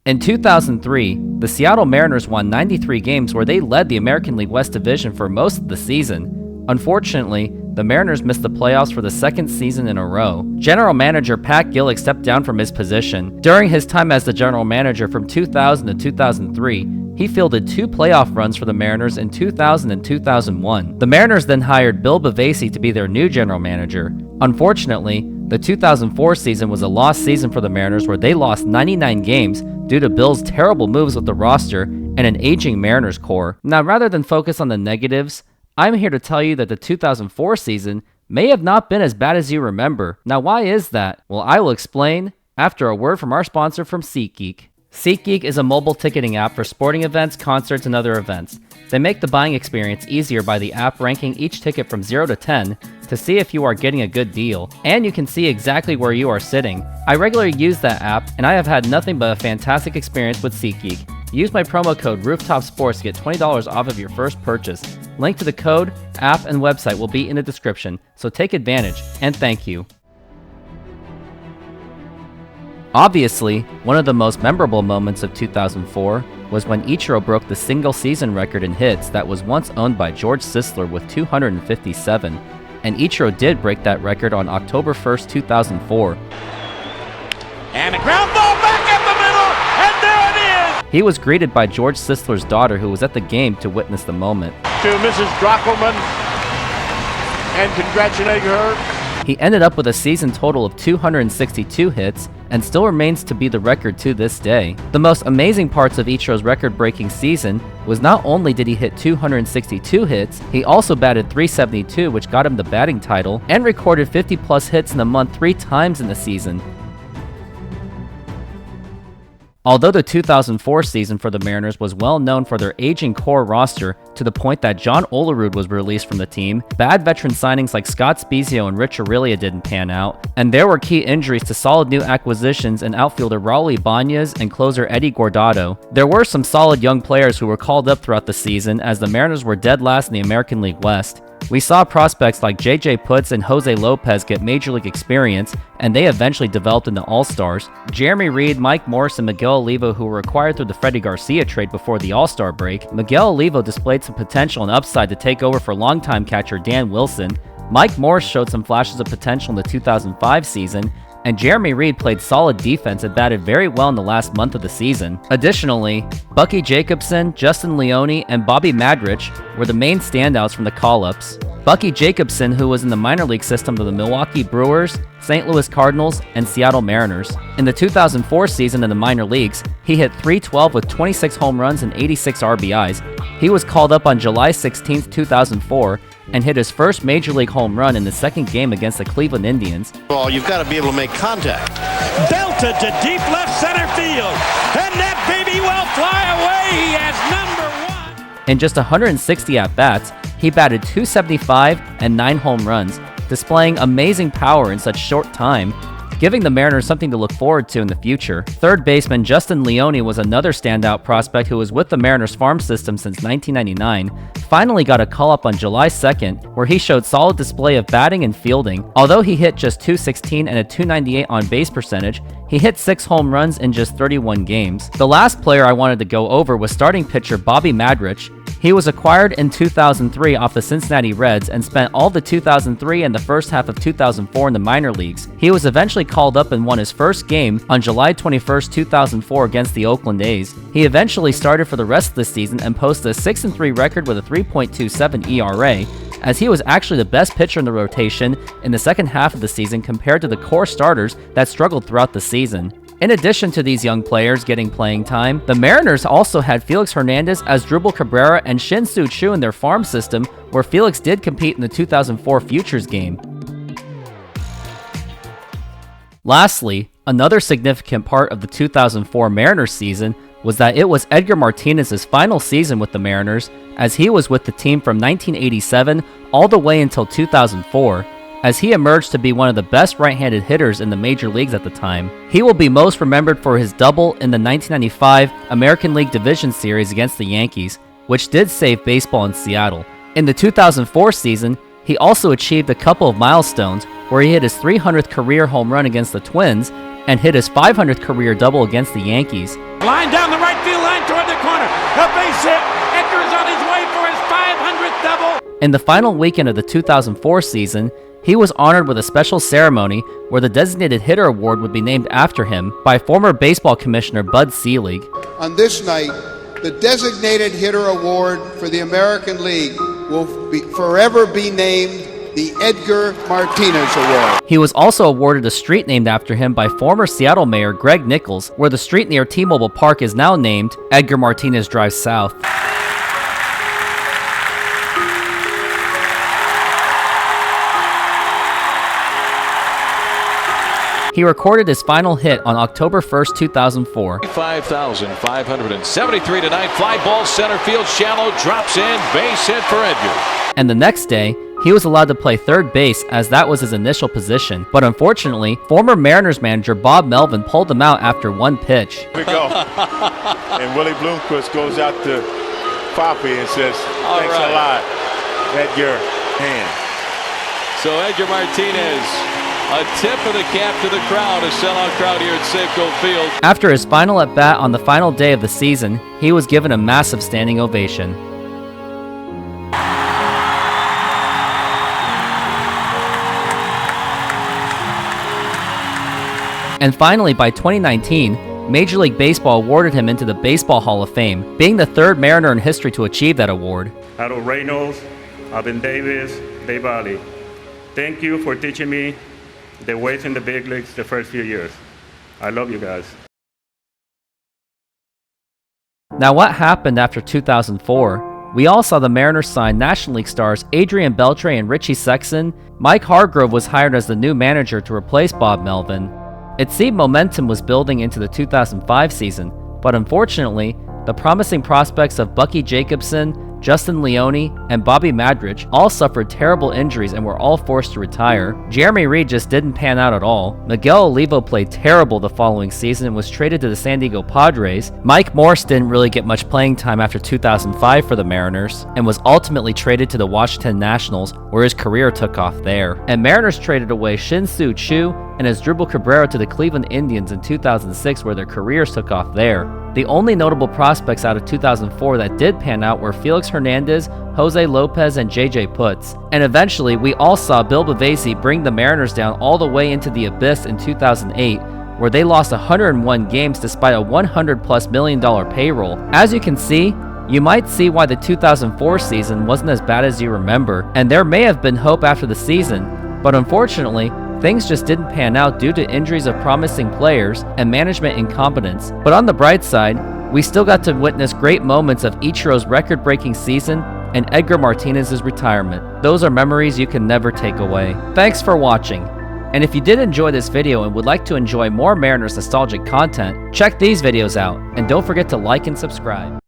In 2003, the Seattle Mariners won 93 games where they led the American League West Division for most of the season. Unfortunately, the Mariners missed the playoffs for the second season in a row. General manager Pat Gillick stepped down from his position. During his time as the general manager from 2000 to 2003, he fielded 2 playoff runs for the Mariners in 2000 and 2001. The Mariners then hired Bill Bavasi to be their new general manager. Unfortunately, the 2004 season was a lost season for the Mariners where they lost 99 games due to Bill's terrible moves with the roster and an aging Mariners core. Now, rather than focus on the negatives, I'm here to tell you that the 2004 season may have not been as bad as you remember. Now, why is that? Well, I will explain after a word from our sponsor from SeatGeek. SeatGeek is a mobile ticketing app for sporting events, concerts, and other events. They make the buying experience easier by the app ranking each ticket from 0 to 10 to see if you are getting a good deal, and you can see exactly where you are sitting. I regularly use that app, and I have had nothing but a fantastic experience with SeatGeek. Use my promo code ROOFTOPSPORTS to get $20 off of your first purchase. Link to the code, app, and website will be in the description, so take advantage, and thank you. Obviously, one of the most memorable moments of 2004 was when Ichiro broke the single-season record in hits that was once owned by George Sisler with 257, and Ichiro did break that record on October 1st, 2004. And a ground ball back at the middle, and there it is! He was greeted by George Sisler's daughter, who was at the game to witness the moment. To Mrs. Drockelman, and congratulating her. He ended up with a season total of 262 hits, and still remains to be the record to this day. The most amazing parts of Ichiro's record-breaking season was not only did he hit 262 hits, he also batted .372, which got him the batting title, and recorded 50-plus hits in a month 3 times in the season. Although the 2004 season for the Mariners was well known for their aging core roster to the point that John Olerud was released from the team, bad veteran signings like Scott Spezio and Rich Aurelia didn't pan out, and there were key injuries to solid new acquisitions in outfielder Raul Ibanez and closer Eddie Guardado. There were some solid young players who were called up throughout the season as the Mariners were dead last in the American League West. We saw prospects like J.J. Putz and Jose Lopez get Major League experience, and they eventually developed into All-Stars. Jeremy Reed, Mike Morse, and Miguel Olivo, who were acquired through the Freddie Garcia trade before the All-Star break. Miguel Olivo displayed some potential and upside to take over for longtime catcher Dan Wilson. Mike Morse showed some flashes of potential in the 2005 season, and Jeremy Reed played solid defense and batted very well in the last month of the season. Additionally, Bucky Jacobson, Justin Leone, and Bobby Madrich were the main standouts from the call-ups. Bucky Jacobson, who was in the minor league system of the Milwaukee Brewers, St. Louis Cardinals, and Seattle Mariners. In the 2004 season in the minor leagues, he hit .312 with 26 home runs and 86 RBIs. He was called up on July 16, 2004, and hit his first Major League home run in the second game against the Cleveland Indians. Well, you've got to be able to make contact. Belted to deep left center field, and that baby will fly away. He has number 1. In just 160 at-bats, he batted .275 and 9 home runs, displaying amazing power in such short time, giving the Mariners something to look forward to in the future. Third baseman Justin Leone was another standout prospect who was with the Mariners farm system since 1999, finally got a call-up on July 2nd, where he showed solid display of batting and fielding. Although he hit just .216 and a .298 on-base percentage, he hit 6 home runs in just 31 games. The last player I wanted to go over was starting pitcher Bobby Madrich. He was acquired in 2003 off the Cincinnati Reds and spent all the 2003 and the first half of 2004 in the minor leagues. He was eventually called up and won his first game on July 21, 2004 against the Oakland A's. He eventually started for the rest of the season and posted a 6-3 record with a 3.27 ERA, as he was actually the best pitcher in the rotation in the second half of the season compared to the core starters that struggled throughout the season. In addition to these young players getting playing time, the Mariners also had Felix Hernandez, Asdrubal Cabrera, and Shin-Soo Choo in their farm system, where Felix did compete in the 2004 Futures game. Lastly, another significant part of the 2004 Mariners season was that it was Edgar Martinez's final season with the Mariners, as he was with the team from 1987 all the way until 2004. As he emerged to be one of the best right-handed hitters in the major leagues at the time. He will be most remembered for his double in the 1995 American League Division Series against the Yankees, which did save baseball in Seattle. In the 2004 season, he also achieved a couple of milestones where he hit his 300th career home run against the Twins and hit his 500th career double against the Yankees. Line down the right field line toward the corner. A base hit. Edgar's on his way for his 500th double. In the final weekend of the 2004 season, he was honored with a special ceremony where the Designated Hitter Award would be named after him by former baseball commissioner Bud Selig. On this night, the Designated Hitter Award for the American League will forever be named the Edgar Martinez Award. He was also awarded a street named after him by former Seattle Mayor Greg Nichols, where the street near T-Mobile Park is now named Edgar Martinez Drive South. He recorded his final hit on October 1st, 2004. 5,573 tonight. Fly ball center field shallow, drops in, base hit for Edgar. And the next day, he was allowed to play third base as that was his initial position. But unfortunately, former Mariners manager Bob Melvin pulled him out after one pitch. Here we go. And Willie Bloomquist goes out to Poppy and says, thanks a lot, Edgar. Hand. So Edgar Martinez, a tip of the cap to the crowd, a sellout crowd here at Safeco Field. After his final at-bat on the final day of the season, he was given a massive standing ovation. And finally, by 2019, Major League Baseball awarded him into the Baseball Hall of Fame, being the third Mariner in history to achieve that award. Harold Reynolds, Alvin Davis, Dave Ali. Thank you for teaching me the ways in the big leagues the first few years. I love you guys. Now, what happened after 2004? We all saw the Mariners sign National League stars Adrian Beltre and Richie Sexson. Mike Hargrove was hired as the new manager to replace Bob Melvin. It seemed momentum was building into the 2005 season, but unfortunately, the promising prospects of Bucky Jacobson, Justin Leone, and Bobby Madrich all suffered terrible injuries and were all forced to retire. Jeremy Reed just didn't pan out at all. Miguel Olivo played terrible the following season and was traded to the San Diego Padres. Mike Morse didn't really get much playing time after 2005 for the Mariners and was ultimately traded to the Washington Nationals, where his career took off there. And Mariners traded away Shin-Soo Choo and Asdrubal Cabrera to the Cleveland Indians in 2006, where their careers took off there. The only notable prospects out of 2004 that did pan out were Felix Hernandez, Jose Lopez, and JJ Putz. And eventually, we all saw Bill Bavasi bring the Mariners down all the way into the abyss in 2008, where they lost 101 games despite a $100+ million payroll. As you can see, you might see why the 2004 season wasn't as bad as you remember, and there may have been hope after the season, but unfortunately, things just didn't pan out due to injuries of promising players and management incompetence. But on the bright side, we still got to witness great moments of Ichiro's record-breaking season and Edgar Martinez's retirement. Those are memories you can never take away. Thanks for watching. And if you did enjoy this video and would like to enjoy more Mariners nostalgic content, check these videos out, and don't forget to like and subscribe.